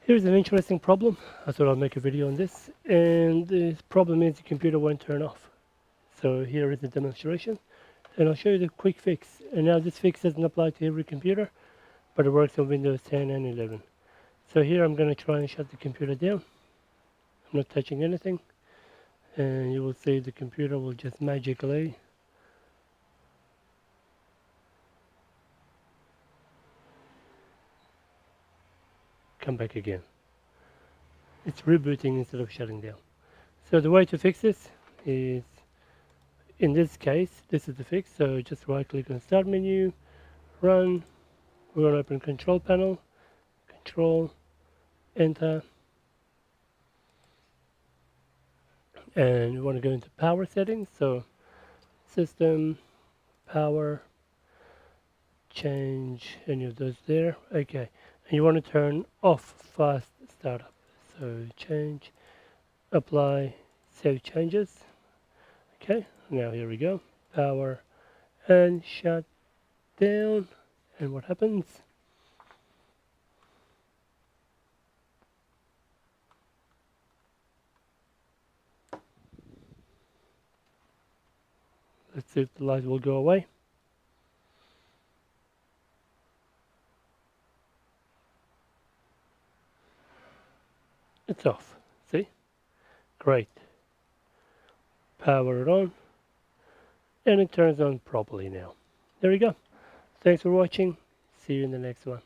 Here's an interesting problem. I thought I'll make a video on this, and the problem is the computer won't turn off. So here is the demonstration, and I'll show you the quick fix. And now this fix doesn't apply to every computer, but it works on Windows 10 and 11. So here I'm going to try and shut the computer down. I'm not touching anything, and you will see the computer will just magically come back again. It's rebooting instead of shutting down. So the way to fix this is, in this case, this is the fix. So just right click on Start menu, Run. We're going to open Control Panel, Control, Enter, and we want to go into Power Settings. So System, Power, change any of those there. Okay, and you want to turn off Fast Startup. So change, Apply, Save Changes. Okay, now here we go. Power and shut down. And what happens? Let's see if the light will go away. It's off. See? Great. Power it on. And it turns on properly now. There we go. Thanks for watching. See you in the next one.